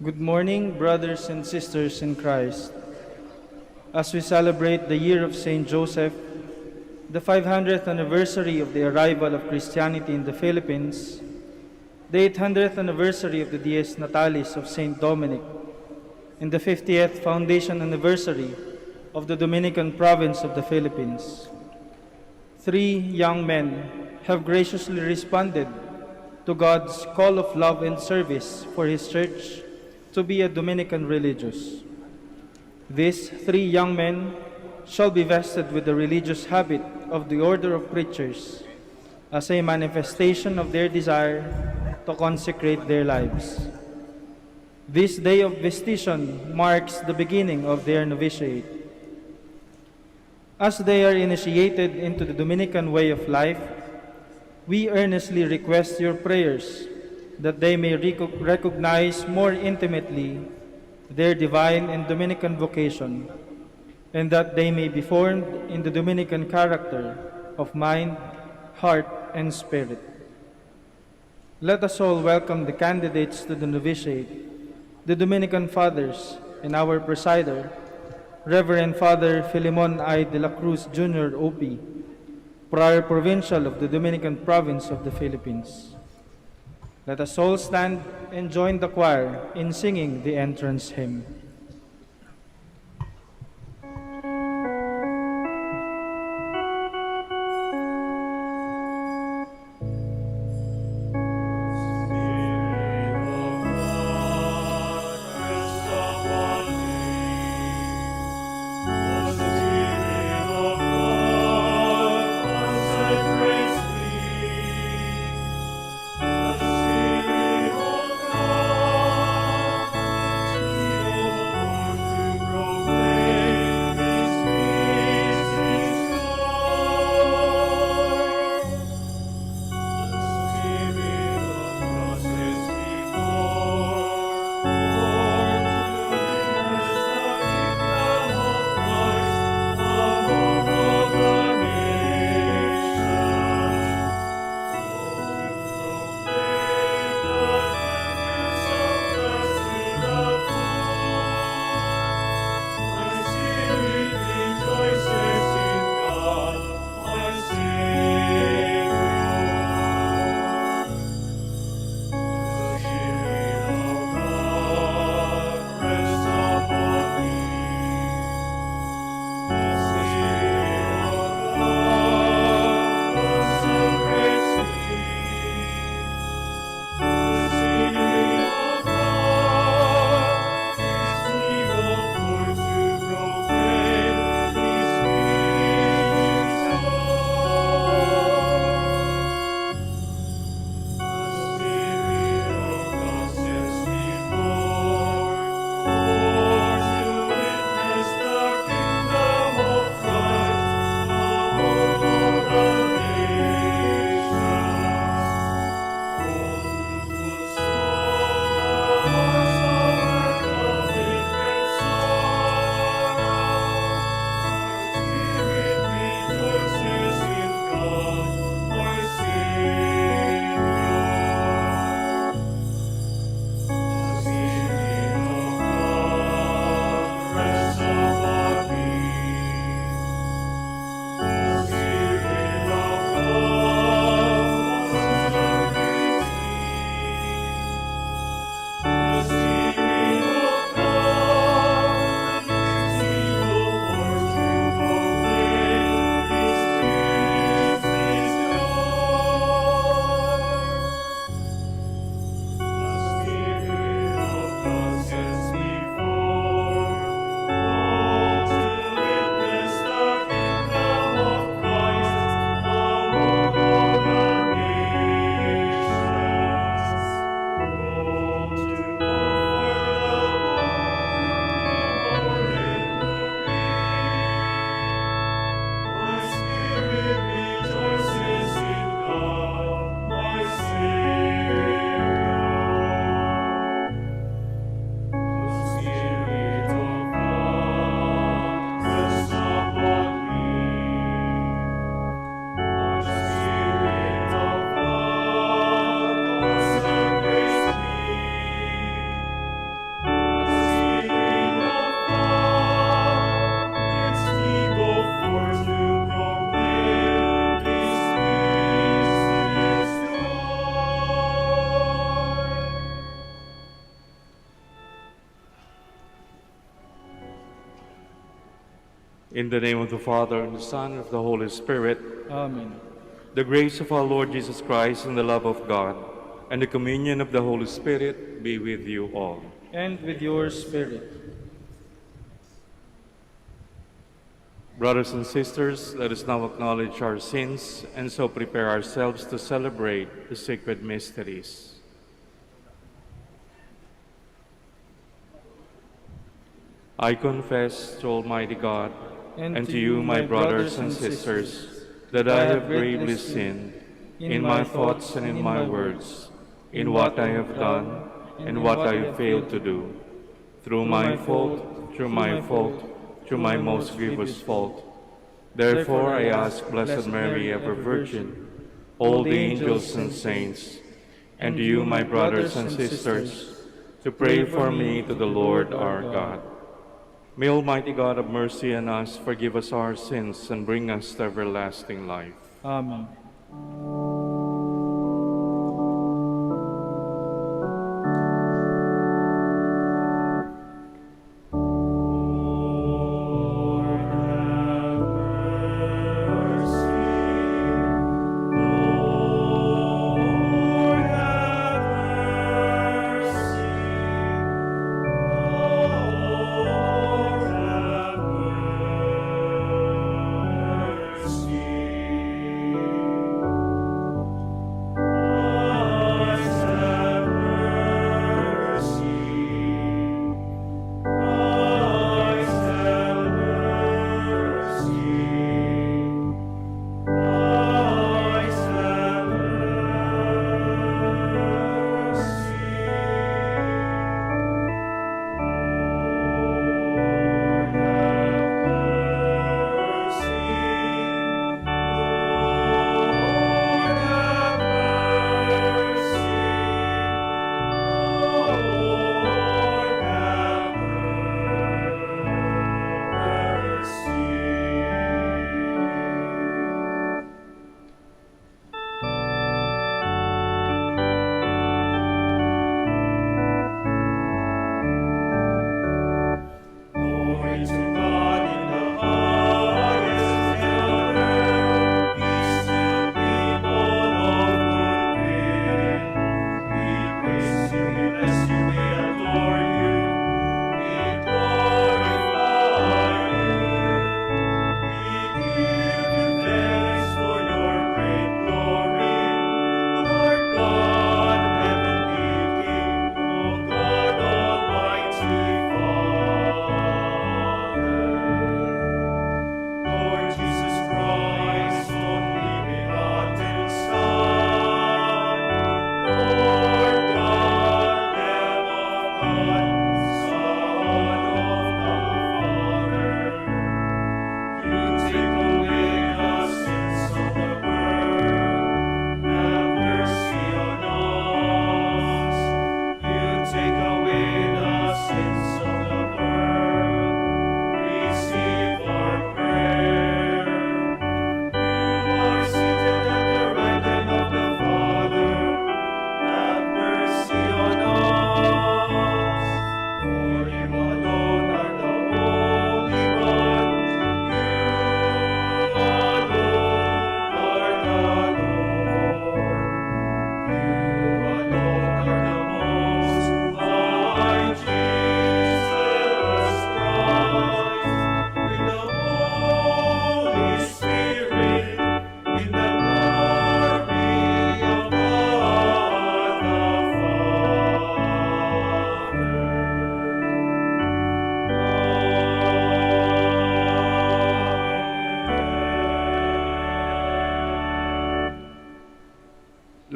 Good morning, brothers and sisters in Christ. As we celebrate the year of Saint Joseph, the 500th anniversary of the arrival of Christianity in the Philippines, the 800th anniversary of the Dies Natalis of Saint Dominic, and the 50th foundation anniversary of the Dominican province of the Philippines, three young men have graciously responded to God's call of love and service for His church to be a Dominican religious. These three young men shall be vested with the religious habit of the order of preachers as a manifestation of their desire to consecrate their lives. This day of vestition marks the beginning of their novitiate. As they are initiated into the Dominican way of life, we earnestly request your prayers that they may recognize more intimately their divine and Dominican vocation, and that they may be formed in the Dominican character of mind, heart, and spirit. Let us all welcome the candidates to the novitiate, the Dominican Fathers, and our presider, Reverend Father Filimon I. de la Cruz Jr., OP, Prior Provincial of the Dominican Province of the Philippines. Let us all stand and join the choir in singing the entrance hymn. In the name of the Father, and the Son, and of the Holy Spirit. Amen. The grace of our Lord Jesus Christ, and the love of God, and the communion of the Holy Spirit be with you all. And with your spirit. Brothers and sisters, let us now acknowledge our sins and so prepare ourselves to celebrate the sacred mysteries. I confess to Almighty God and to you, my brothers and sisters, that I have gravely sinned in my thoughts and in my words, in what I have done and what I have failed to do, through my fault, through my most grievous fault. Therefore I ask Blessed Mary, ever Virgin, all the angels and saints, and you, my brothers and sisters, to pray for me to the Lord our God. May Almighty God have mercy on us, forgive us our sins, and bring us to everlasting life. Amen.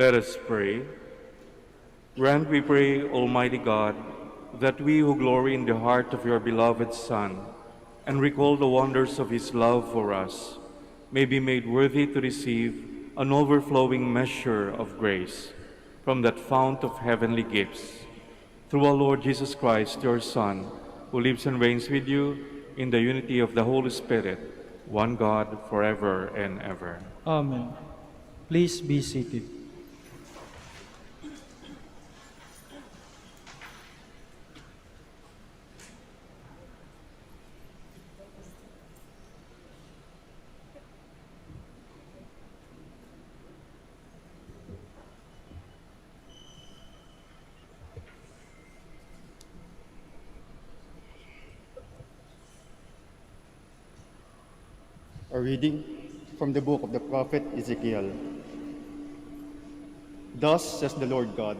Let us pray. Grant, we pray, Almighty God, that we who glory in the heart of your beloved Son and recall the wonders of his love for us may be made worthy to receive an overflowing measure of grace from that fount of heavenly gifts. Through our Lord Jesus Christ, your Son, who lives and reigns with you in the unity of the Holy Spirit, one God, forever and ever. Amen. Please be seated. A reading from the book of the prophet Ezekiel. Thus says the Lord God,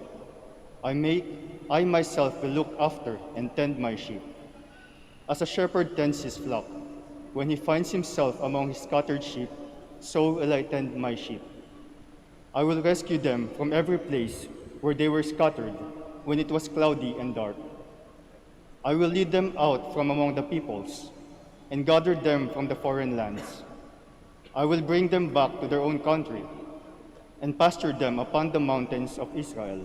I myself will look after and tend my sheep. As a shepherd tends his flock, when he finds himself among his scattered sheep, so will I tend my sheep. I will rescue them from every place where they were scattered when it was cloudy and dark. I will lead them out from among the peoples and gather them from the foreign lands. I will bring them back to their own country and pasture them upon the mountains of Israel,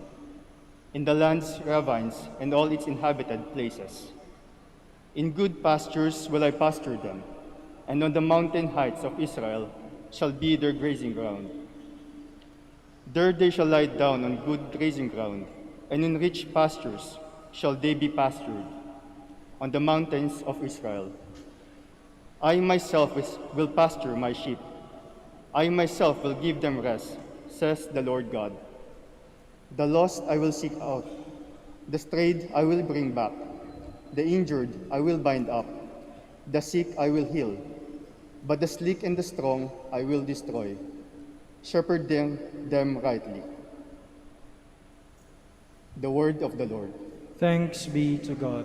in the land's ravines and all its inhabited places. In good pastures will I pasture them, and on the mountain heights of Israel shall be their grazing ground. There they shall lie down on good grazing ground, and in rich pastures shall they be pastured, on the mountains of Israel. I myself will pasture my sheep. I myself will give them rest, says the Lord God. The lost I will seek out, the strayed I will bring back, the injured I will bind up, the sick I will heal, but the sleek and the strong I will destroy. Shepherd them rightly. The word of the Lord. Thanks be to God.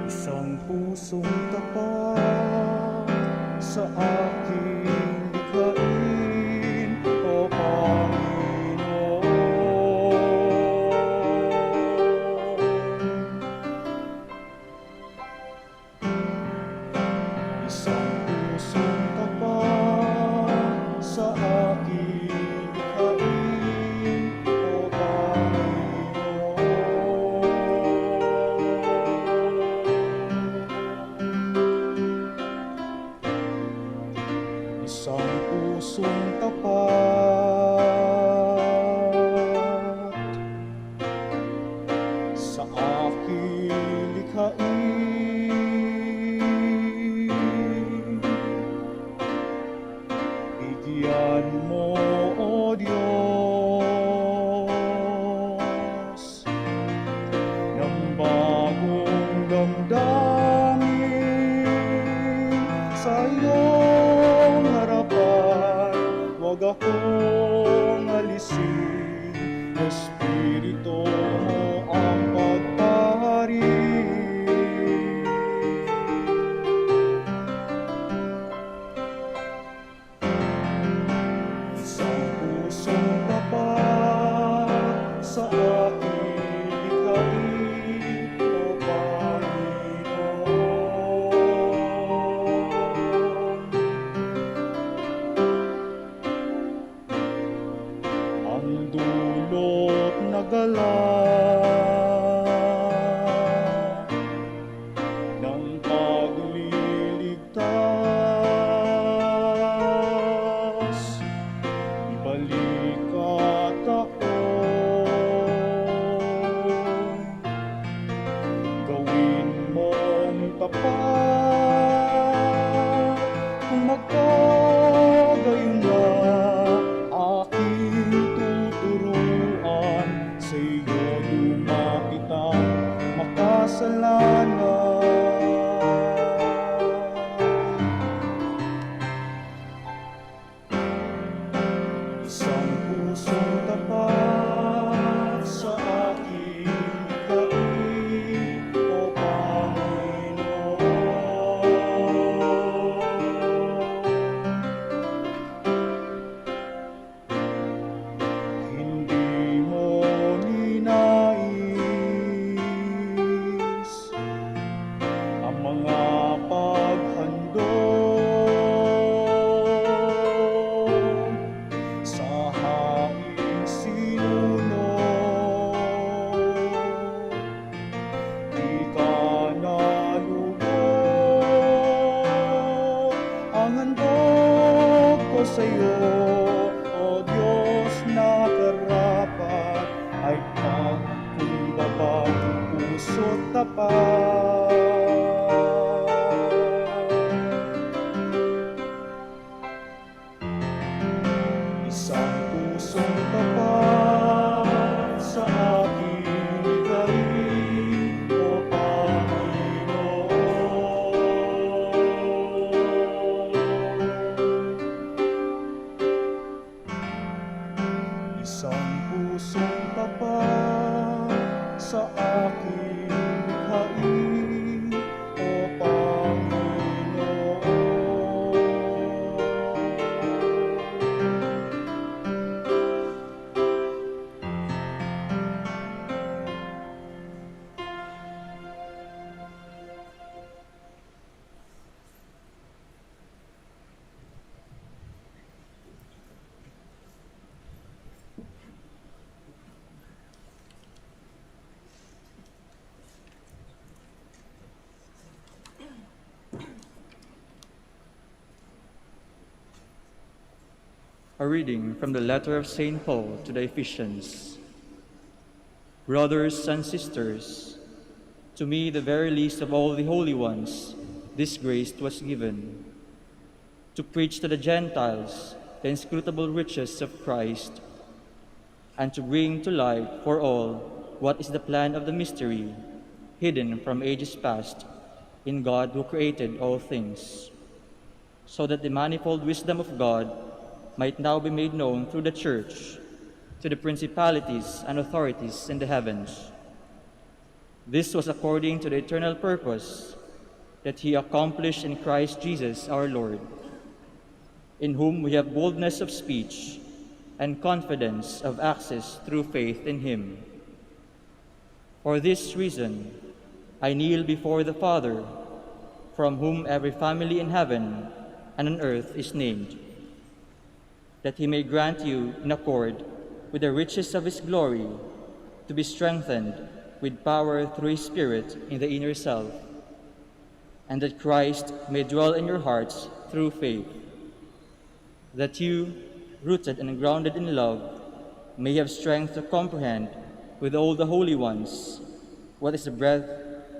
Isang pusong tapat sa aking likhain, O Panginoon. Isang pusong tapat sa aking likhain, O Panginoon. Isang pusong tapat sa aking likhain. Bigyan mo, O Diyos, ng bagong damdamin sa iyong harapan. Huwag akong alisin, Espiritu mo ang pagpahari. Isang pusong tapat sa aking likhain, O Panginoon. Ang dulot na galak ng pagliligtas, ibalik kataon, gawin mong tapat. Kung magkagayon na, aking tuturuan, sa iyo lumapit ang makasalanan. Isang pusong tapat sa aking likhain, O Panginoon. Hindi mo ninais tapat. Isang pusong tapat sa aking bigay, O Panginoon. Isang pusong tapat sa aking bigay, O Panginoon. A reading from the letter of St. Paul to the Ephesians. Brothers and sisters, to me, the very least of all the holy ones, this grace was given, to preach to the Gentiles the inscrutable riches of Christ, and to bring to light for all what is the plan of the mystery, hidden from ages past in God who created all things, so that the manifold wisdom of God might now be made known through the Church to the principalities and authorities in the heavens. This was according to the eternal purpose that He accomplished in Christ Jesus our Lord, in whom we have boldness of speech and confidence of access through faith in Him. For this reason, I kneel before the Father, from whom every family in heaven and on earth is named, that He may grant you, in accord with the riches of His glory, to be strengthened with power through His Spirit in the inner self, and that Christ may dwell in your hearts through faith, that you, rooted and grounded in love, may have strength to comprehend with all the holy ones what is the breadth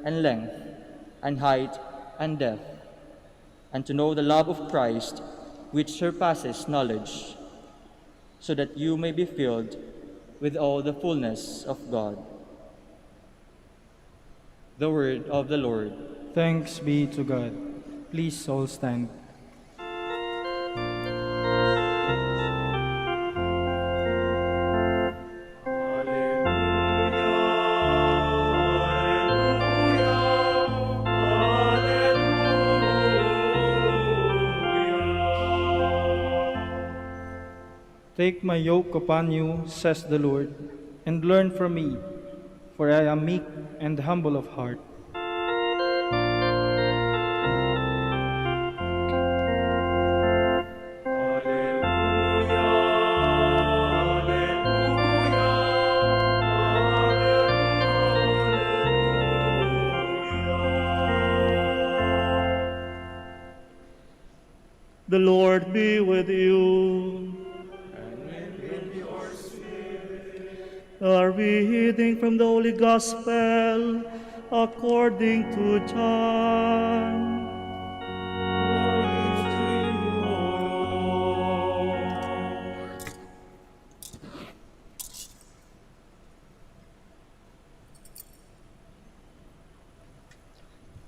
and length and height and depth, and to know the love of Christ which surpasses knowledge, so that you may be filled with all the fullness of God. The word of the Lord. Thanks be to God. Please all stand. Take my yoke upon you, says the Lord, and learn from me, for I am meek and humble of heart. The Lord be with you. A reading from the Holy Gospel according to John.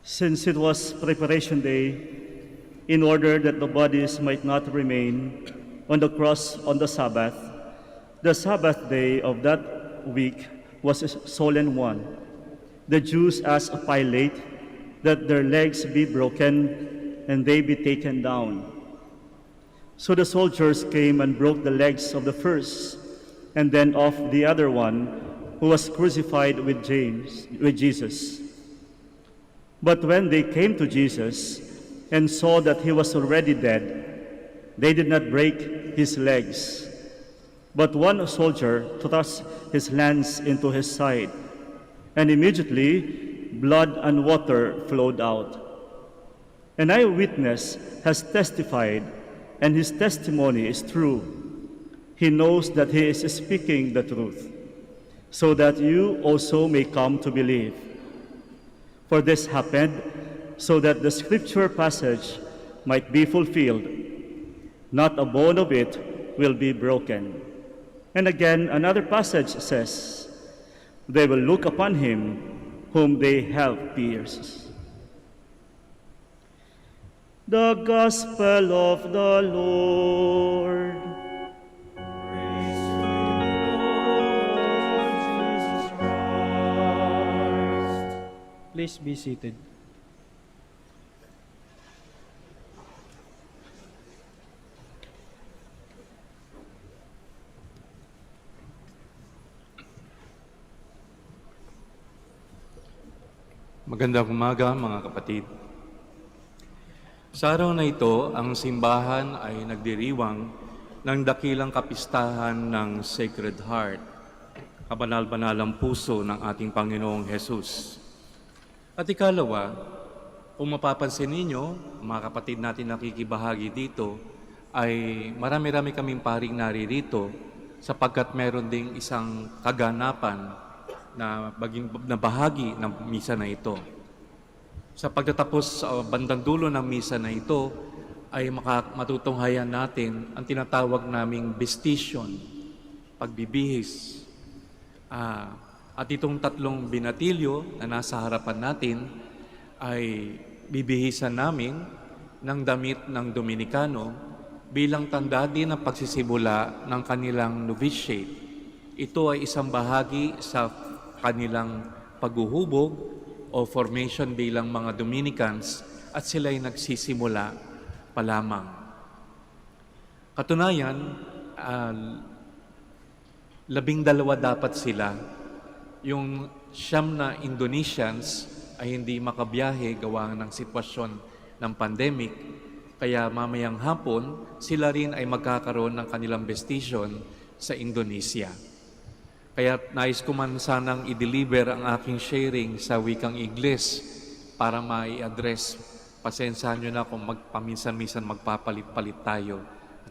Since it was Preparation Day, in order that the bodies might not remain on the cross on the Sabbath day of that week was a solemn one. The Jews asked Pilate that their legs be broken and they be taken down. So the soldiers came and broke the legs of the first, and then of the other one who was crucified with Jesus. But when they came to Jesus and saw that he was already dead, they did not break his legs. But one soldier thrust his lance into his side, and immediately blood and water flowed out. An eyewitness has testified, and his testimony is true. He knows that he is speaking the truth, so that you also may come to believe. For this happened so that the scripture passage might be fulfilled, not a bone of it will be broken. And again, another passage says, they will look upon him whom they have pierced. The Gospel of the Lord. Please be seated. Magandang umaga mga kapatid. Sa araw na ito, ang simbahan ay nagdiriwang ng dakilang kapistahan ng Sacred Heart, kabanal-banalang puso ng ating Panginoong Hesus. At ikalawa, kung mapapansin ninyo, mga kapatid natin nakikibahagi dito, ay marami-rami kaming paring naririto sapagkat meron ding isang kaganapan na bahagi ng misa na ito. Sa pagtatapos sa bandang dulo ng misa na ito, ay matutunghayan natin ang tinatawag naming bestisyon, pagbibihis. At itong tatlong binatilyo na nasa harapan natin ay bibihisan namin ng damit ng Dominikano bilang tanda din ng pagsisimula ng kanilang novitiate. Ito ay isang bahagi sa kanilang paghuhubog o formation bilang mga Dominicans at sila'y nagsisimula pa lamang. Katunayan, 12 dapat sila. Yung 9 na Indonesians ay hindi makabiyahe gawa ng sitwasyon ng pandemic, kaya mamayang hapon sila rin ay magkakaroon ng kanilang bestisyon sa Indonesia. Kaya nais ko man sanang i-deliver ang aking sharing sa wikang Ingles para mai-address. Pasensyahan nyo na kung paminsan-minsan magpapalit-palit tayo,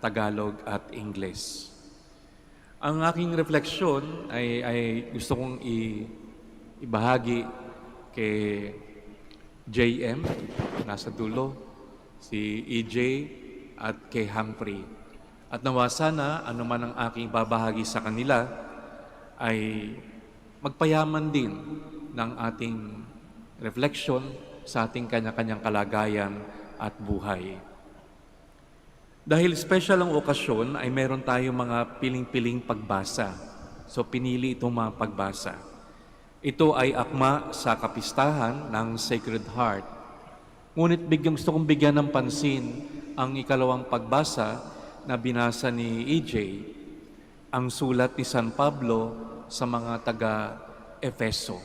Tagalog at Ingles. Ang aking refleksyon ay gusto kong ibahagi kay JM, nasa dulo, si EJ at kay Humphrey. At nawa sana, ano man ang aking babahagi sa kanila, ay magpayaman din ng ating refleksyon sa ating kanya-kanyang kalagayan at buhay. Dahil special ang okasyon, ay meron tayong mga piling-piling pagbasa. So pinili itong mga pagbasa. Ito ay akma sa kapistahan ng Sacred Heart. Ngunit gusto kong bigyan ng pansin ang ikalawang pagbasa na binasa ni EJ, ang sulat ni San Pablo sa mga taga-Efeso.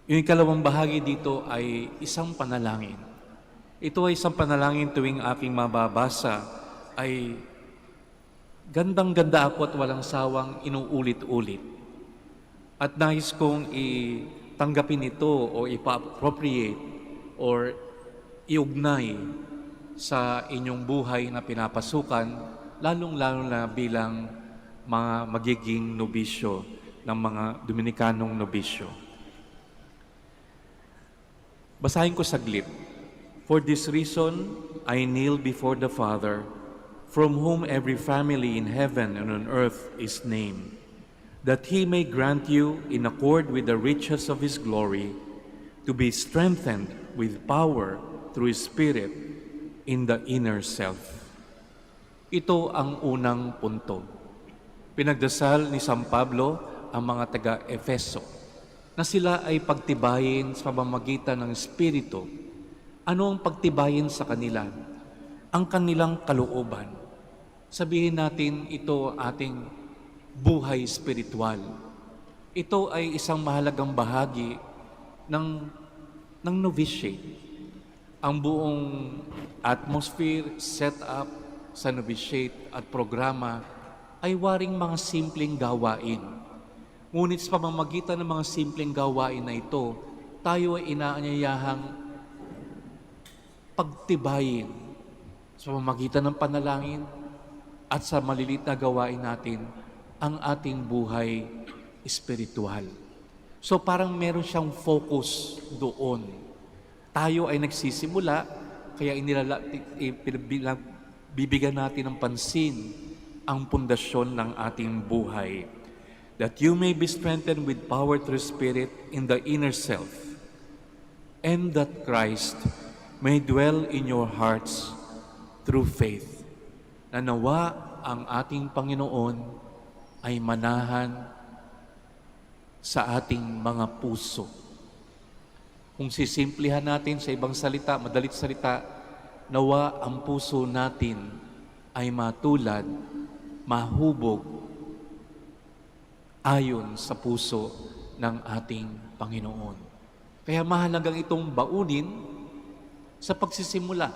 Yung ikalawang bahagi dito ay isang panalangin. Ito ay isang panalangin tuwing aking mababasa ay gandang-ganda ako at walang sawang inuulit-ulit. At nais kong itanggapin ito o ipa-appropriate or iugnay sa inyong buhay na pinapasukan, lalong-lalo na bilang mga magiging nobisyo ng mga Dominikanong nobisyo. Basahin ko saglit. For this reason, I kneel before the Father, from whom every family in heaven and on earth is named, that He may grant you, in accord with the riches of His glory, to be strengthened with power through His Spirit in the inner self. Ito ang unang punto. Pinagdasal ni San Pablo ang mga taga-Efeso na sila ay pagtibayin sa pamamagitan ng Espiritu. Ano ang pagtibayin sa kanila? Ang kanilang kalooban. Sabihin natin ito ating buhay spiritual. Ito ay isang mahalagang bahagi ng novitiate. Ang buong atmosphere, setup sa novitiate at programa ay waring mga simpleng gawain. Ngunit sa pamamagitan ng mga simpleng gawain na ito, tayo ay inaanyayahang pagtibayin sa pamamagitan ng panalangin at sa maliliit na gawain natin ang ating buhay espiritual. So parang meron siyang focus doon. Tayo ay nagsisimula, kaya bibigyan natin ng pansin ang pundasyon ng ating buhay. That you may be strengthened with power through Spirit in the inner self, and that Christ may dwell in your hearts through faith. Na nawa ang ating Panginoon ay manahan sa ating mga puso. Kung sisimplihan natin sa ibang salita, madalit salita, nawa ang puso natin ay matulad, mahubog, ayon sa puso ng ating Panginoon. Kaya mahalagang itong baunin sa pagsisimula.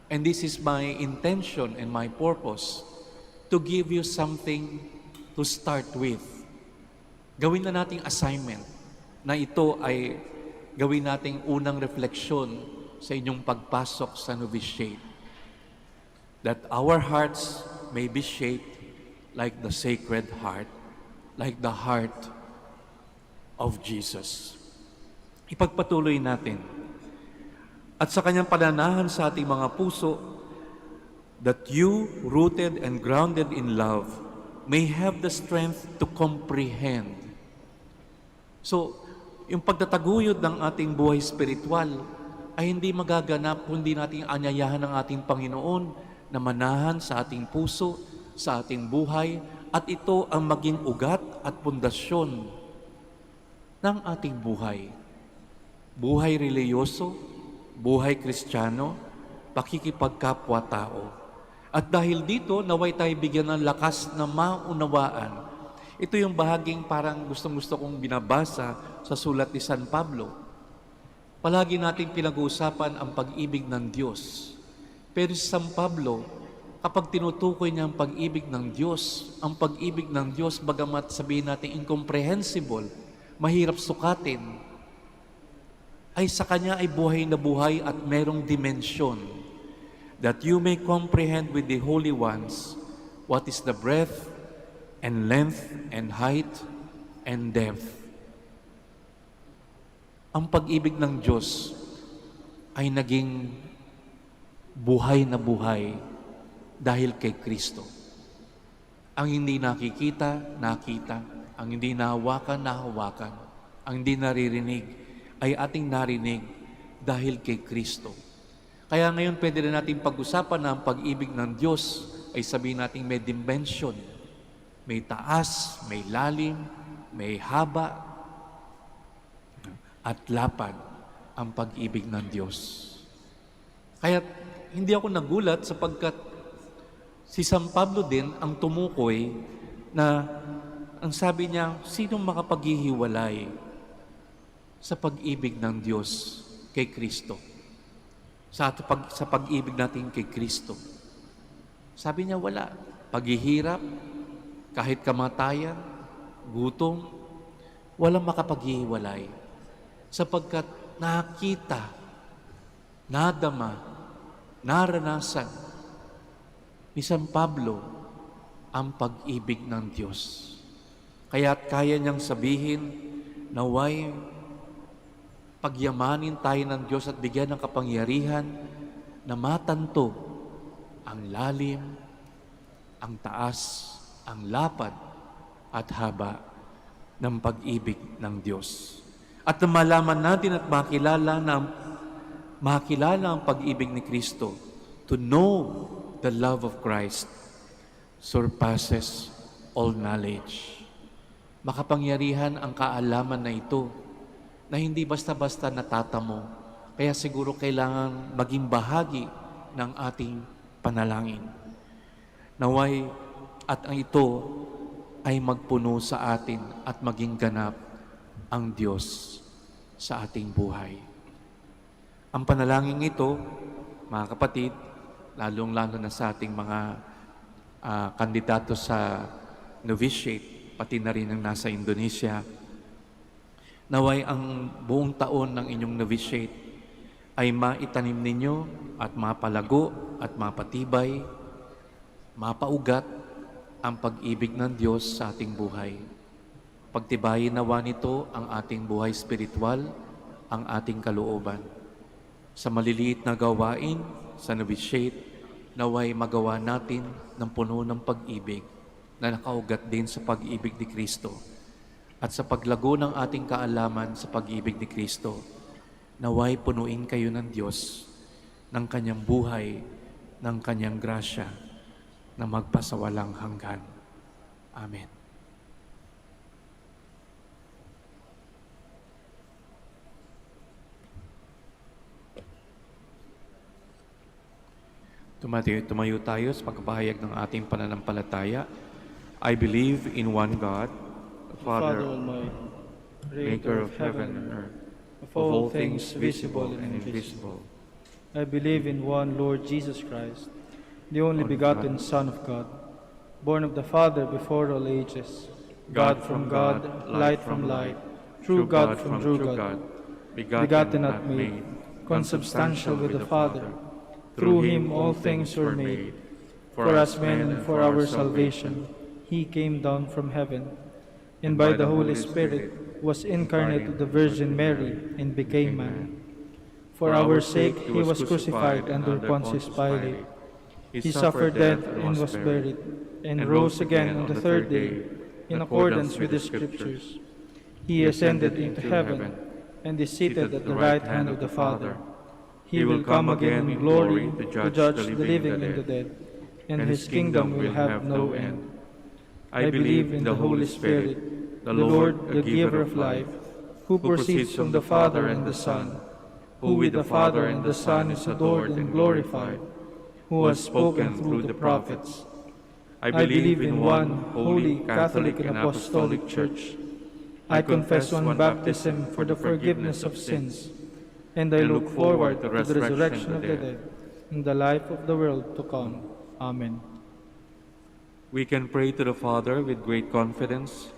And this is my intention and my purpose, to give you something to start with. Gawin na nating assignment na ito ay gawin nating unang refleksyon sa inyong pagpasok sa novitiate. That our hearts may be shaped like the Sacred Heart, like the heart of Jesus. Ipagpatuloy natin. At sa kanyang pananahan sa ating mga puso, that you, rooted and grounded in love, may have the strength to comprehend. So, yung pagtataguyod ng ating buhay spiritual ay hindi magaganap kung hindi natin anyayahan ng ating Panginoon na manahan sa ating puso, sa ating buhay, at ito ang maging ugat at pundasyon ng ating buhay. Buhay reliyoso, buhay Kristiyano, pakikipagkapwa-tao. At dahil dito, naway tayo bigyan ng lakas na maunawaan. Ito yung bahaging parang gustong-gusto kong binabasa sa sulat ni San Pablo. Palagi natin pinag-uusapan ang pag-ibig ng Diyos. Pero si San Pablo, kapag tinutukoy niya ang pag-ibig ng Diyos, bagamat sabihin natin incomprehensible, mahirap sukatin, ay sa Kanya ay buhay na buhay at merong dimensyon, that you may comprehend with the holy ones what is the breadth and length and height and depth. Ang pag-ibig ng Diyos ay naging buhay na buhay dahil kay Kristo. Ang hindi nakikita, nakita. Ang hindi nahawakan, nahawakan. Ang hindi naririnig ay ating narinig dahil kay Kristo. Kaya ngayon pwede na natin pag-usapan na ang pag-ibig ng Diyos ay sabihin natin may dimension, may taas, may lalim, may haba, at lapad ang pag-ibig ng Diyos. Kaya hindi ako nagulat sapagkat si San Pablo din ang tumukoy na ang sabi niya, sino makapaghihiwalay sa pag-ibig ng Diyos kay Kristo? Sa pag-ibig natin kay Kristo. Sabi niya, wala. Paghihirap, kahit kamatayan, gutom, walang makapaghihiwalay. Sapagkat nakita, nadama, naranasan ni San Pablo ang pag-ibig ng Diyos. Kaya't kaya niyang sabihin, naway pagyamanin tayo ng Diyos at bigyan ng kapangyarihan na matanto ang lalim, ang taas, ang lapad at haba ng pag-ibig ng Diyos. At na malaman natin at makilala ang pag-ibig ni Kristo. To know the love of Christ surpasses all knowledge. Makapangyarihan ang kaalaman na ito na hindi basta-basta natatamo. Kaya siguro kailangan maging bahagi ng ating panalangin. Naway at ang ito ay magpuno sa atin at maging ganap ang Diyos sa ating buhay. Ang panalangin ito, mga kapatid, lalong-lalo na sa ating mga kandidato sa novitiate, pati na rin ang nasa Indonesia, naway ang buong taon ng inyong novitiate ay maitanim ninyo at mapalago at mapatibay, mapaugat ang pag-ibig ng Diyos sa ating buhay. Pagtibayin nawa nito ang ating buhay spiritual, ang ating kalooban. Sa maliliit na gawain, sa novitiate, naway magawa natin ng puno ng pag-ibig na nakaugat din sa pag-ibig ni Kristo. At sa paglago ng ating kaalaman sa pag-ibig ni Kristo, naway punuin kayo ng Diyos ng kanyang buhay, ng kanyang grasya na magpasawalang hanggan. Amen. Tumayo tayo sa pagpapahayag ng ating pananampalataya. I believe in one God, the Father, Almighty, maker of heaven and earth, of all things visible and invisible. I believe in one Lord Jesus Christ, the only begotten Son of God, born of the Father before all ages, God from God, light from light, true God from true God, begotten not made, consubstantial with the Father. Through him all things were made. For us men and for our salvation, he came down from heaven, and by the Holy Spirit was incarnate of the Virgin Mary and became man. For our sake he was crucified under Pontius Pilate. He suffered death and was buried, and rose again on the third day, in accordance with the Scriptures. He ascended into heaven, and is seated at the right hand of the Father. He will come again in glory to judge the living and the dead, and his kingdom will have no end. I believe in the Holy Spirit, the Lord, the giver of life, who proceeds from the Father and the Son, who with the Father and the Son is adored and glorified, who has spoken through the prophets. I believe in one holy, Catholic, and Apostolic Church. I confess one baptism for the forgiveness of sins, and I look forward to the resurrection of the dead and the life of the world to come. Amen. We can pray to the Father with great confidence,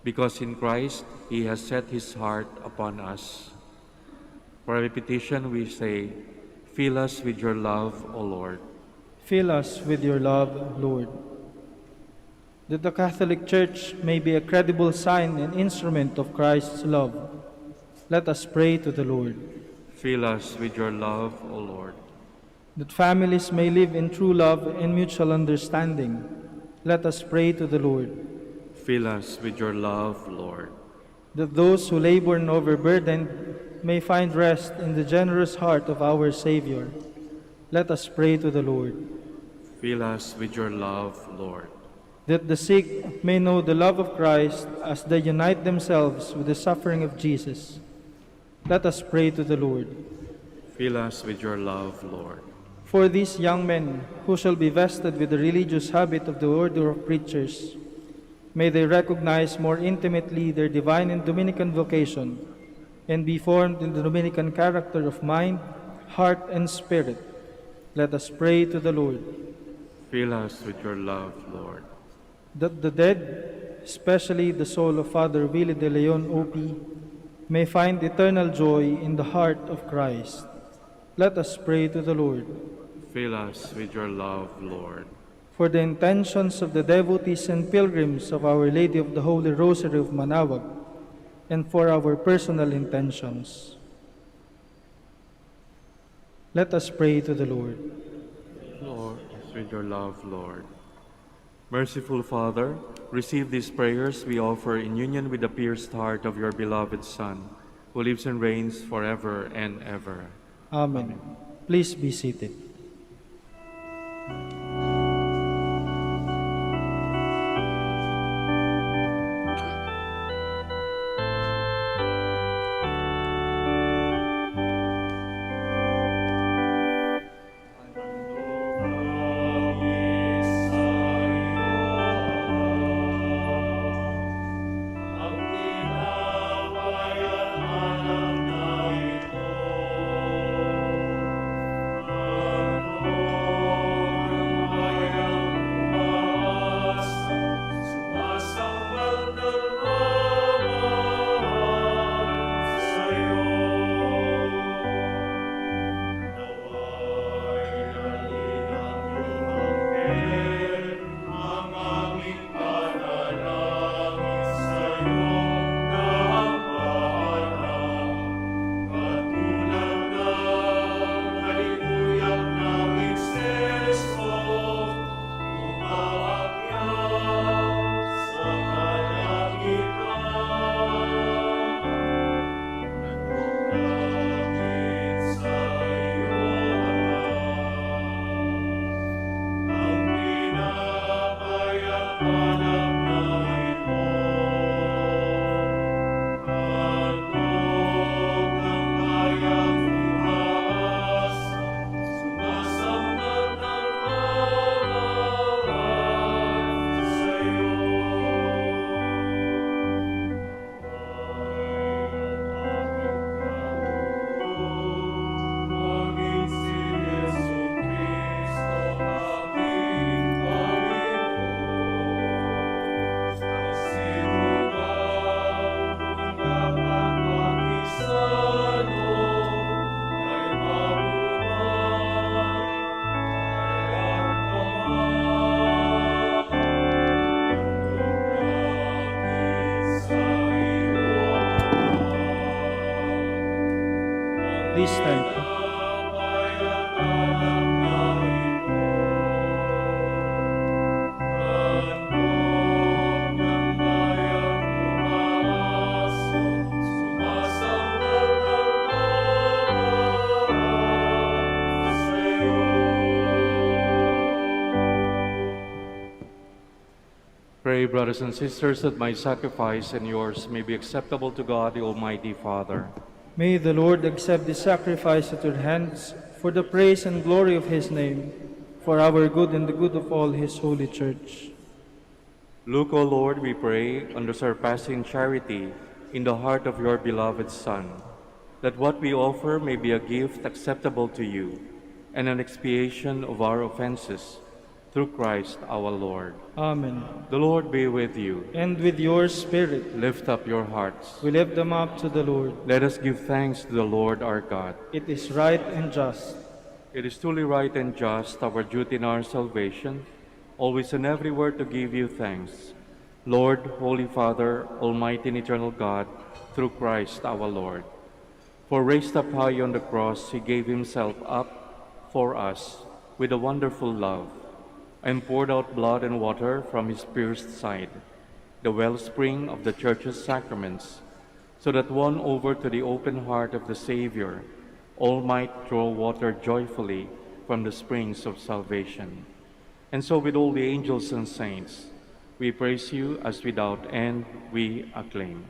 because in Christ he has set his heart upon us. For a repetition we say, fill us with your love, O Lord. Fill us with your love, Lord. That the Catholic Church may be a credible sign and instrument of Christ's love, let us pray to the Lord. Fill us with your love, O Lord. That families may live in true love and mutual understanding, let us pray to the Lord. Fill us with your love, Lord. That those who labor and overburdened may find rest in the generous heart of our Savior, let us pray to the Lord. Fill us with your love, Lord. That the sick may know the love of Christ as they unite themselves with the suffering of Jesus, let us pray to the Lord. Fill us with your love, Lord. For these young men who shall be vested with the religious habit of the order of preachers, may they recognize more intimately their divine and Dominican vocation, and be formed in the Dominican character of mind, heart, and spirit. Let us pray to the Lord. Fill us with your love, Lord. That the dead, especially the soul of Father Willie de Leon O.P., may find eternal joy in the heart of Christ. Let us pray to the Lord. Fill us with your love, Lord. For the intentions of the devotees and pilgrims of Our Lady of the Holy Rosary of Manaoag, and for our personal intentions. Let us pray to the Lord. Lord, with your love, Lord. Merciful Father, receive these prayers we offer in union with the pierced heart of your beloved Son, who lives and reigns forever and ever. Amen. Please be seated. Please stand. Pray, brothers and sisters, that my sacrifice and yours may be acceptable to God, the Almighty Father. May the Lord accept this sacrifice at your hands for the praise and glory of his name, for our good and the good of all his holy church. Look, O Lord, we pray, on the surpassing charity in the heart of your beloved Son, that what we offer may be a gift acceptable to you and an expiation of our offenses, through Christ our Lord. Amen. The Lord be with you. And with your spirit, Lift up your hearts. we lift them up to the Lord. Let us give thanks to the Lord our God. It is right and just. It is truly right and just, our duty in our salvation, always and everywhere to give you thanks. Lord, Holy Father, Almighty and eternal God, through Christ our Lord. For raised up high on the cross, he gave himself up for us with a wonderful love, and poured out blood and water from his pierced side, the wellspring of the Church's sacraments, so that won over to the open heart of the Savior, all might draw water joyfully from the springs of salvation. And so with all the angels and saints, we praise you as without end we acclaim.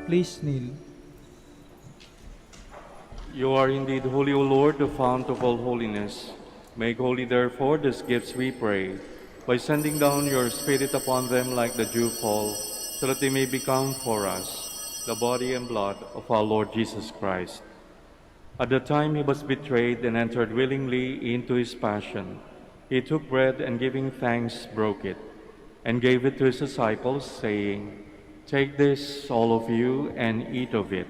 Please kneel. You are indeed holy, O Lord, the fount of all holiness. Make holy, therefore, these gifts, we pray, by sending down your Spirit upon them like the dewfall, so that they may become for us the body and blood of our Lord Jesus Christ. At the time he was betrayed and entered willingly into his passion, he took bread and giving thanks broke it, and gave it to his disciples, saying, "Take this, all of you, and eat of it,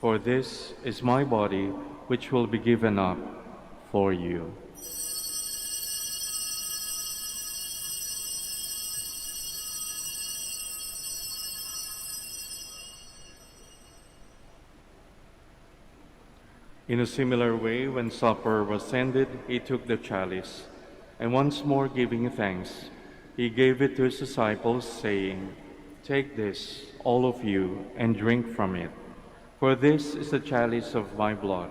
for this is my body, which will be given up for you." In a similar way, when supper was ended, he took the chalice, and once more giving thanks, he gave it to his disciples, saying, "Take this, all of you, and drink from it. For this is the chalice of my blood,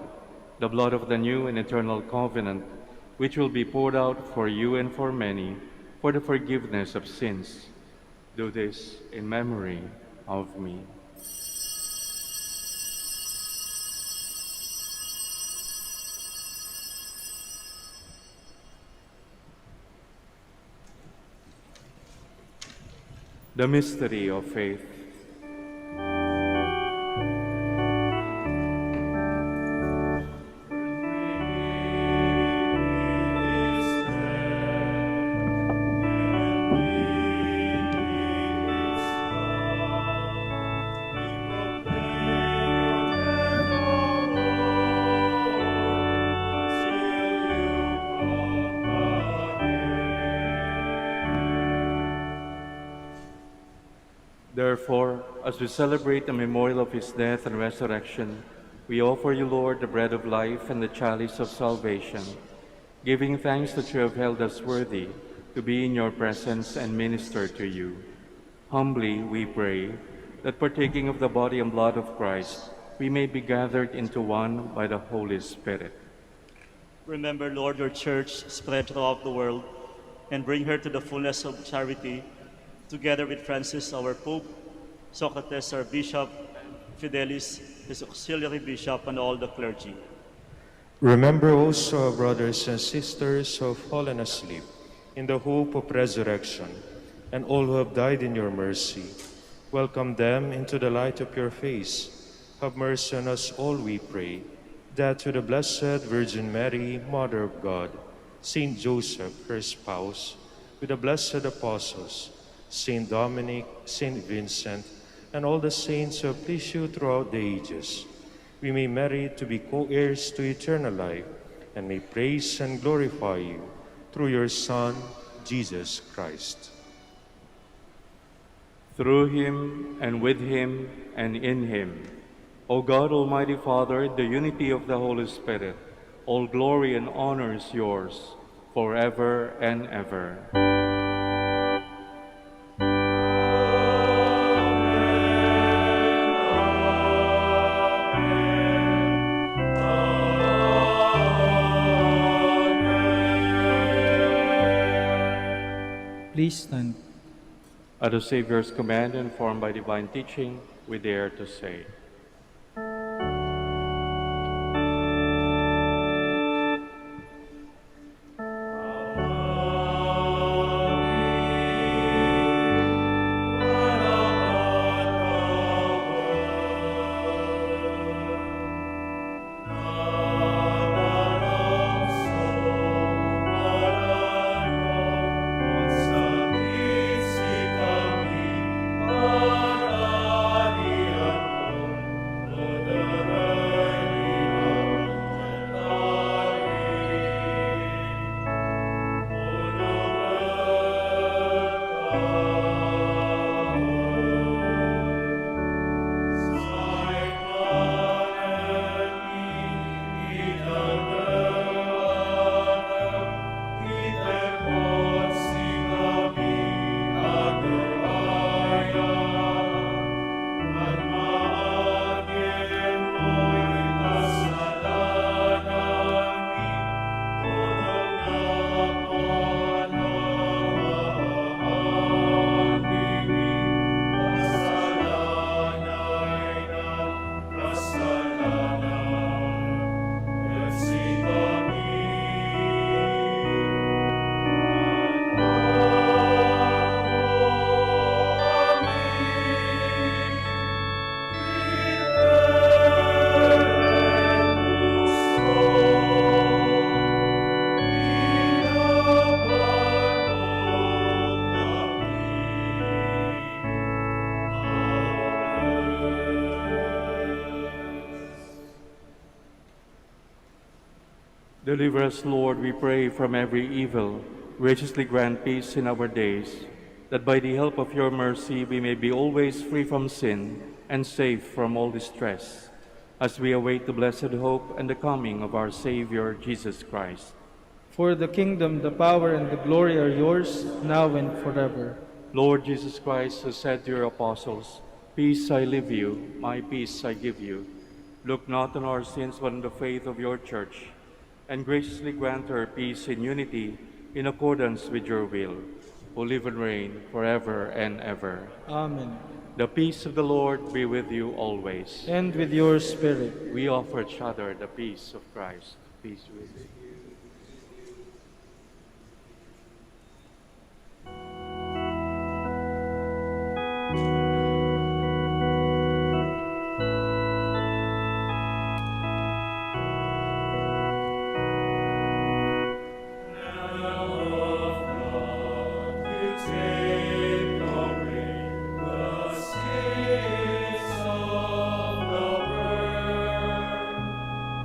the blood of the new and eternal covenant, which will be poured out for you and for many for the forgiveness of sins. Do this in memory of me." The mystery of faith. Therefore, as we celebrate the memorial of his death and resurrection, we offer you, Lord, the bread of life and the chalice of salvation, giving thanks that you have held us worthy to be in your presence and minister to you. Humbly we pray that partaking of the body and blood of Christ, we may be gathered into one by the Holy Spirit. Remember, Lord, your church spread throughout the world, and bring her to the fullness of charity, together with Francis, our Pope, Socrates, our Bishop, Fidelis, his auxiliary bishop, and all the clergy. Remember also our brothers and sisters who have fallen asleep in the hope of resurrection, and all who have died in your mercy. Welcome them into the light of your face. Have mercy on us all, we pray, that through the Blessed Virgin Mary, Mother of God, Saint Joseph, her spouse, with the blessed apostles, Saint Dominic, Saint Vincent, and all the saints who have pleased you throughout the ages, we may merit to be co-heirs to eternal life, and may praise and glorify you through your Son, Jesus Christ. Through him, and with him, and in him, O God, Almighty Father, the unity of the Holy Spirit, all glory and honor is yours, forever and ever. Please stand. At the Savior's command, informed by divine teaching, we dare to say, Deliver us, Lord, we pray, from every evil. Graciously grant peace in our days, that by the help of your mercy we may be always free from sin and safe from all distress, as we await the blessed hope and the coming of our Savior, Jesus Christ. For the kingdom, the power, and the glory are yours, now and forever. Lord Jesus Christ, who said to your apostles, "Peace I leave you, my peace I give you," look not on our sins but on the faith of your Church, and graciously grant her peace and unity in accordance with your will, who live and reign forever and ever. Amen. The peace of the Lord be with you always. And with your spirit. We offer each other the peace of Christ. Peace with you.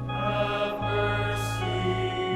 Have mercy.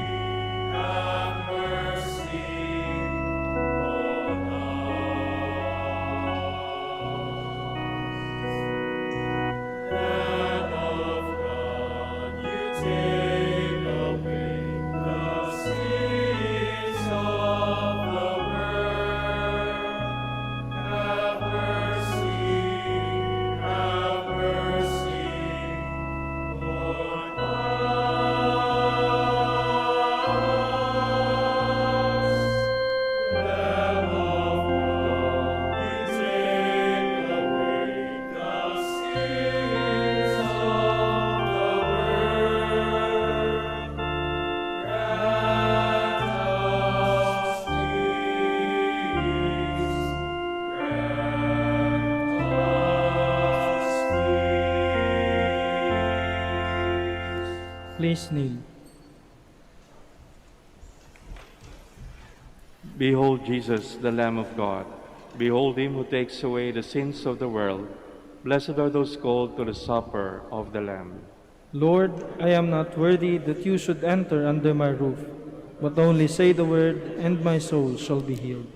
Please kneel. Behold Jesus, the Lamb of God. Behold him who takes away the sins of the world. Blessed are those called to the supper of the Lamb. Lord, I am not worthy that you should enter under my roof, but only say the word, and my soul shall be healed.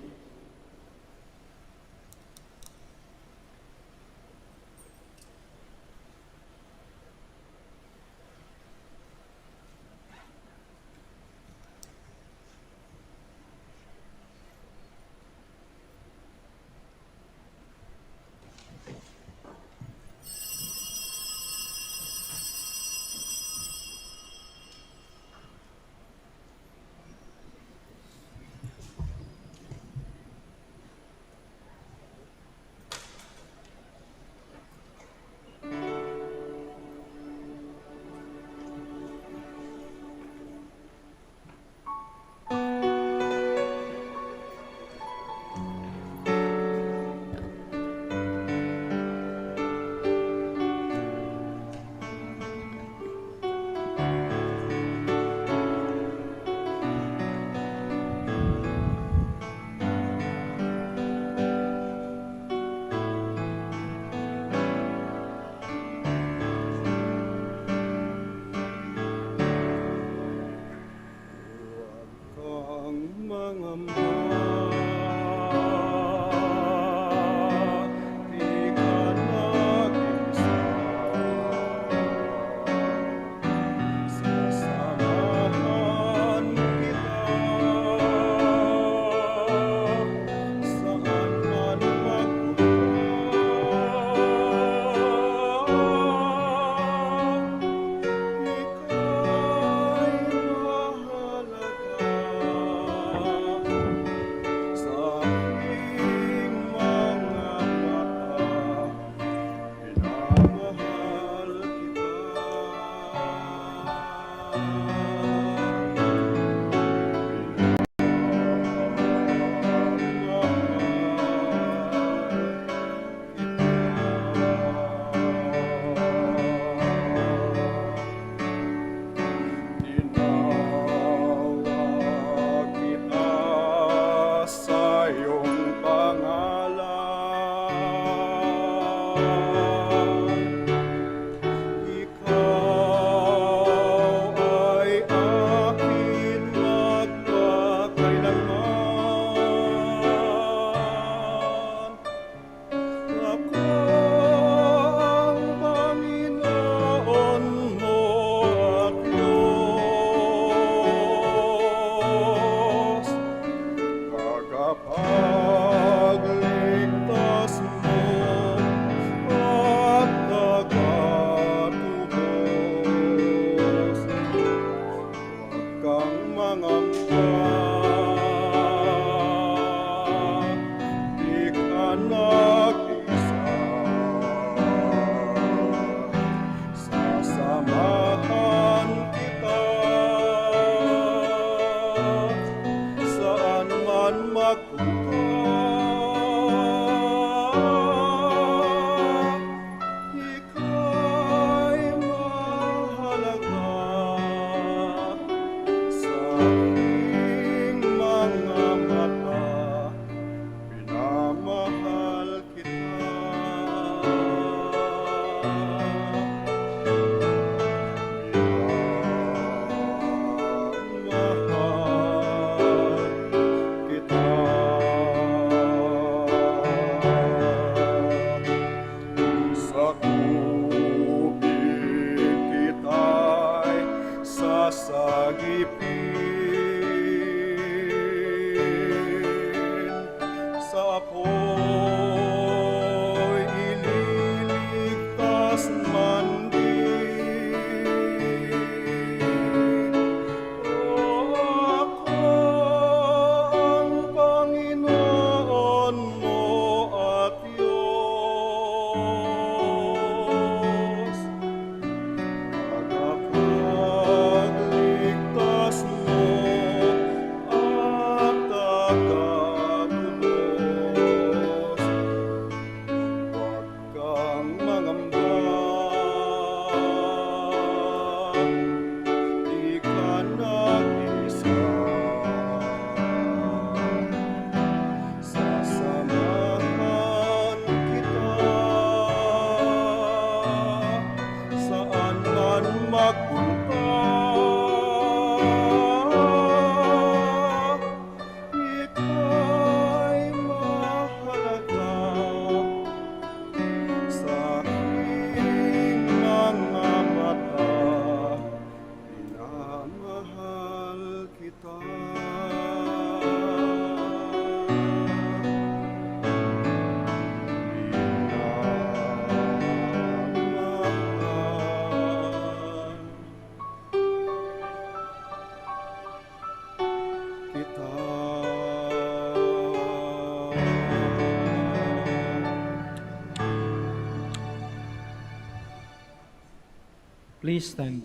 Please stand.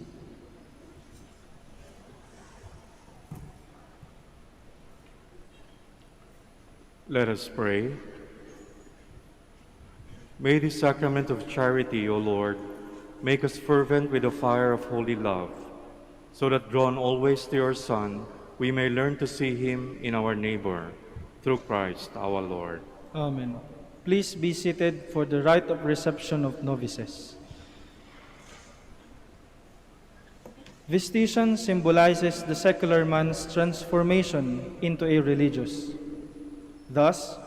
Let us pray. May the sacrament of charity, O Lord, make us fervent with the fire of holy love, so that drawn always to your Son, we may learn to see him in our neighbor, through Christ our Lord. Amen. Please be seated for the rite of reception of novices. Visitation symbolizes the secular man's transformation into a religious. Thus,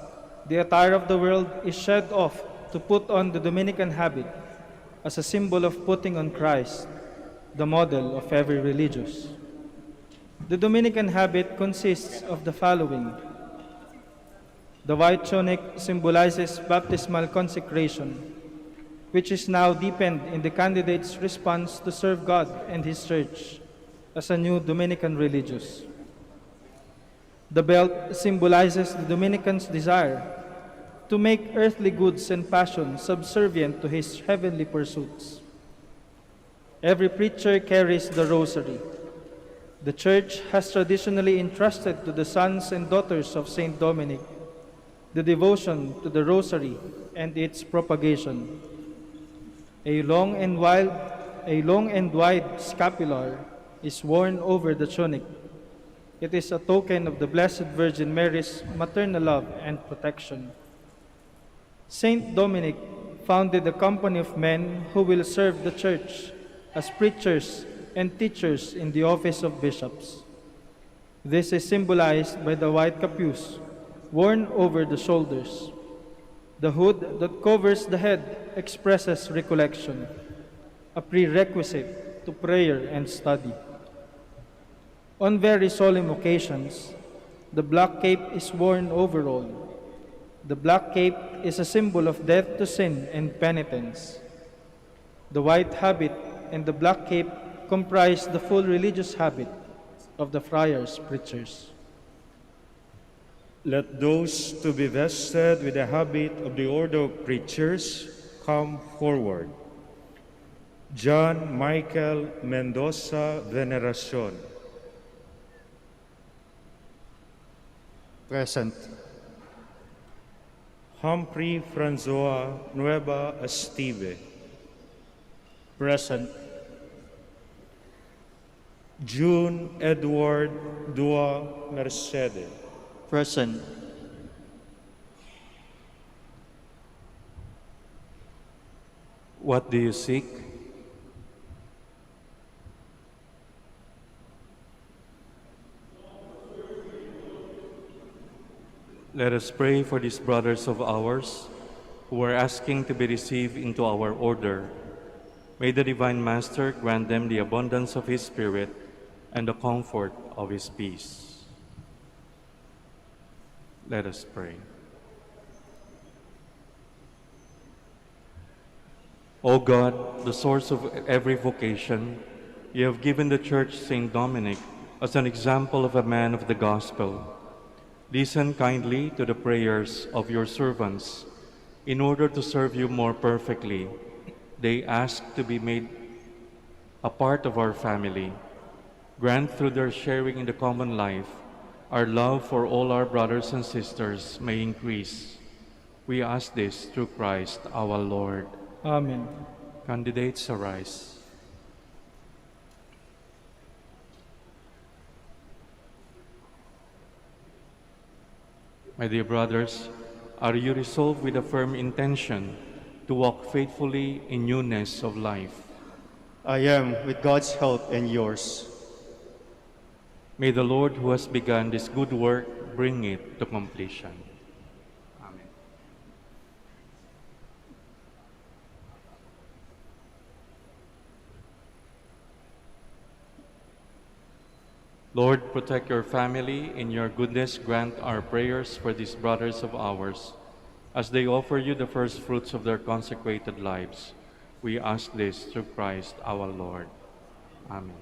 the attire of the world is shed off to put on the Dominican habit as a symbol of putting on Christ, the model of every religious. The Dominican habit consists of the following. The white tunic symbolizes baptismal consecration, which is now deepened in the candidate's response to serve God and His Church as a new Dominican religious. The belt symbolizes the Dominican's desire to make earthly goods and passions subservient to his heavenly pursuits. Every preacher carries the rosary. The Church has traditionally entrusted to the sons and daughters of Saint Dominic the devotion to the rosary and its propagation. A long and wide scapular is worn over the tunic. It is a token of the Blessed Virgin Mary's maternal love and protection. Saint Dominic founded a company of men who will serve the Church as preachers and teachers in the office of bishops. This is symbolized by the white capuce worn over the shoulders. The hood that covers the head expresses recollection, a prerequisite to prayer and study. On very solemn occasions, the black cape is worn over all. The black cape is a symbol of death to sin and penitence. The white habit and the black cape comprise the full religious habit of the friars preachers. Let those to be vested with the habit of the order of preachers come forward. John Michael Mendoza Veneracion. Present. Humphrey Francois Nueva Estive. Present. June Edward Dua Mercede. Present. What do you seek? Let us pray for these brothers of ours who are asking to be received into our order. May the Divine Master grant them the abundance of His Spirit and the comfort of His peace. Let us pray. O God, the source of every vocation, you have given the Church Saint Dominic as an example of a man of the gospel. Listen kindly to the prayers of your servants. In order to serve you more perfectly, they ask to be made a part of our family. Grant through their sharing in the common life, our love for all our brothers and sisters may increase. We ask this through Christ our Lord. Amen. Candidates arise. My dear brothers, are you resolved with a firm intention to walk faithfully in newness of life? I am, with God's help and yours. May the Lord who has begun this good work bring it to completion. Amen. Lord, protect your family. In your goodness, grant our prayers for these brothers of ours as they offer you the first fruits of their consecrated lives. We ask this through Christ our Lord. Amen.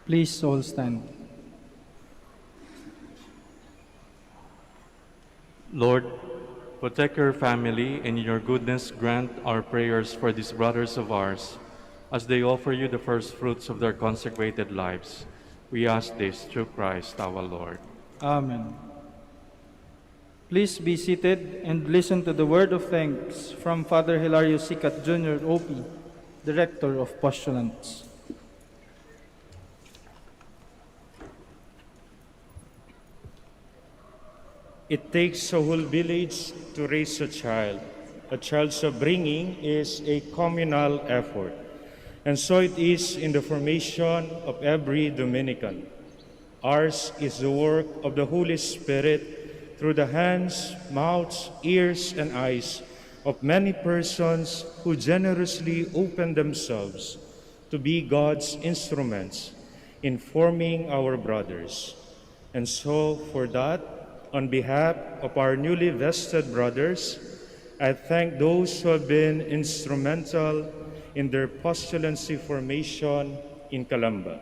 Please all stand. Lord, protect your family, and in your goodness grant our prayers for these brothers of ours as they offer you the first fruits of their consecrated lives. We ask this through Christ our Lord. Amen. Please be seated and listen to the word of thanks from Father Hilario Sicat Jr., OP, Director of Postulants. It takes a whole village to raise a child. A child's upbringing is a communal effort, and so it is in the formation of every Dominican. Ours is the work of the Holy Spirit through the hands, mouths, ears, and eyes of many persons who generously open themselves to be God's instruments in forming our brothers. And so, for that, on behalf of our newly vested brothers, I thank those who have been instrumental in their postulancy formation in Calamba.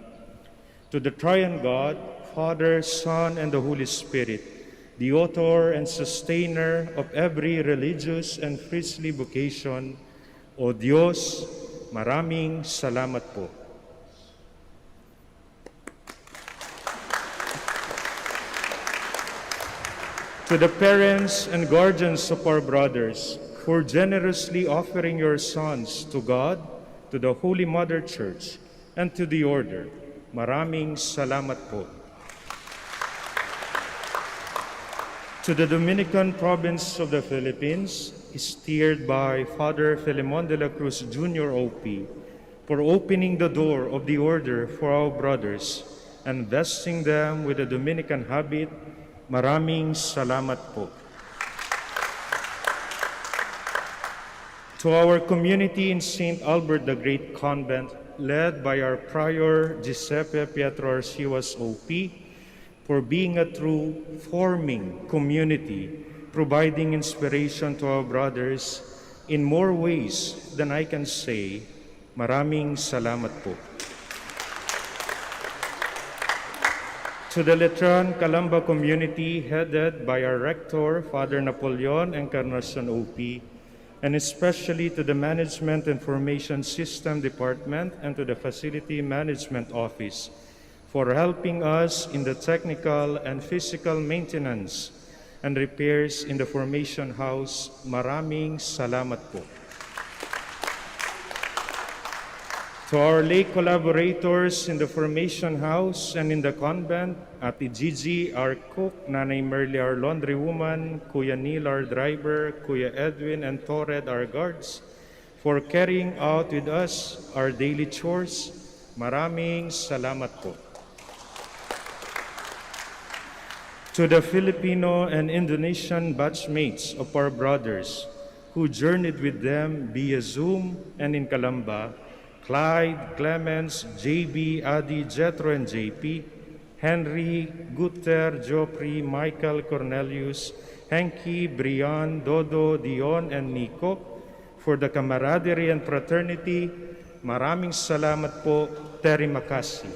To the Triune God, Father, Son, and the Holy Spirit, the author and sustainer of every religious and priestly vocation, O Diyos, maraming salamat po. To the parents and guardians of our brothers, for generously offering your sons to God, to the Holy Mother Church, and to the Order, maraming salamat po. To the Dominican Province of the Philippines, steered by Father Filemon de la Cruz Jr., OP, for opening the door of the Order for our brothers and vesting them with the Dominican habit, maraming salamat po. To our community in St. Albert the Great Convent, led by our Prior Giuseppe Pietro Arciwas, OP, for being a true forming community, providing inspiration to our brothers in more ways than I can say, maraming salamat po. To the Letran Calamba community, headed by our Rector, Father Napoleon Encarnacion, OP, and especially to the Management Information System Department and to the Facility Management Office for helping us in the technical and physical maintenance and repairs in the Formation House, maraming salamat po. To our lay collaborators in the Formation House and in the convent, Ate Gigi, our cook, Nanay Merly, our laundry woman, Kuya Neil, our driver, Kuya Edwin and Torred, our guards, for carrying out with us our daily chores, maraming salamat po. To the Filipino and Indonesian batchmates of our brothers who journeyed with them via Zoom and in Calamba, Clyde, Clemens, JB, Adi, Jetro, and JP, Henry, Guter, Joffrey, Michael, Cornelius, Henky, Brian, Dodo, Dion, and Nico, for the camaraderie and fraternity, maraming salamat po, Terry Makasi.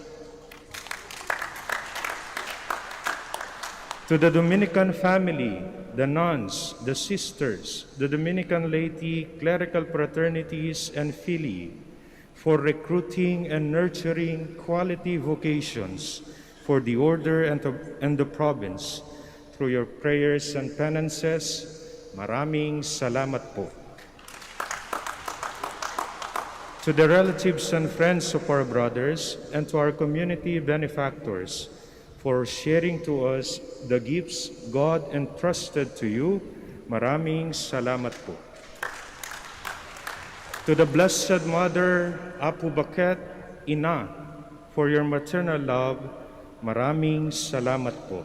To the Dominican family, the nuns, the sisters, the Dominican laity, clerical fraternities, and filii, for recruiting and nurturing quality vocations for the order and the province. Through your prayers and penances, maraming salamat po. To the relatives and friends of our brothers and to our community benefactors for sharing to us the gifts God entrusted to you, maraming salamat po. To the Blessed Mother, Apu Baket, Ina, for your maternal love, maraming salamat po.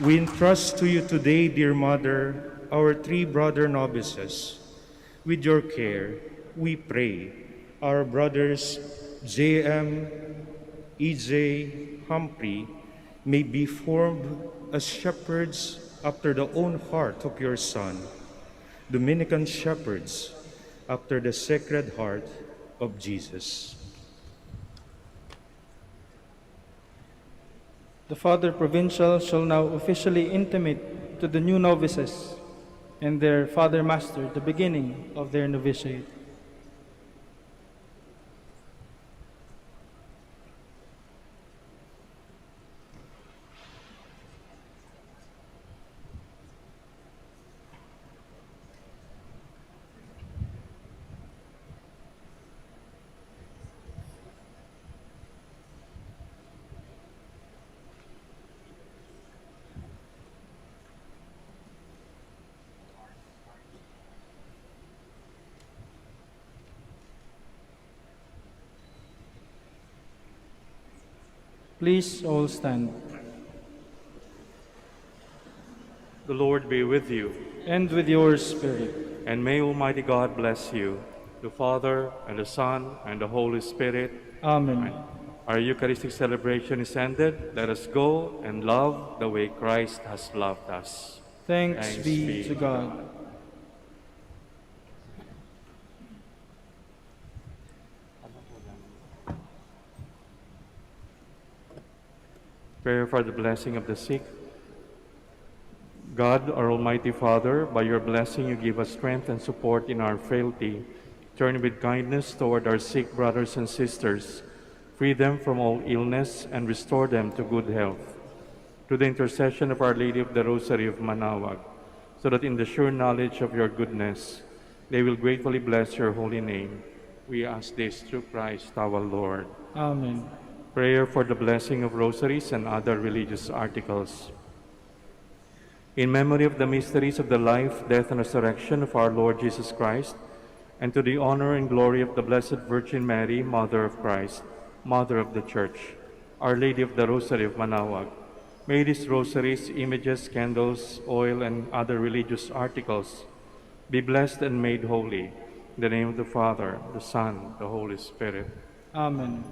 We entrust to you today, dear Mother, our 3 brother novices. With your care, we pray our brothers J.M., E.J., Humphrey may be formed as shepherds after the own heart of your Son, Dominican shepherds after the Sacred Heart of Jesus. The Father Provincial shall now officially intimate to the new novices and their Father Master the beginning of their novitiate. Please all stand. The Lord be with you, And with your spirit. and may Almighty God bless you, the Father, and the Son, and the Holy Spirit. Amen. Our Eucharistic celebration is ended. Let us go and love the way Christ has loved us. Thanks be to God. Prayer for the blessing of the sick. God, our Almighty Father, by your blessing you give us strength and support in our frailty. Turn with kindness toward our sick brothers and sisters. Free them from all illness and restore them to good health. To the intercession of Our Lady of the Rosary of Manaoag, so that in the sure knowledge of your goodness, they will gratefully bless your holy name. We ask this through Christ our Lord. Amen. Prayer for the blessing of rosaries and other religious articles. In memory of the mysteries of the life, death, and resurrection of our Lord Jesus Christ, and to the honor and glory of the Blessed Virgin Mary, Mother of Christ, Mother of the Church, Our Lady of the Rosary of Manaoag, may these rosaries, images, candles, oil, and other religious articles be blessed and made holy. In the name of the Father, the Son, the Holy Spirit. Amen.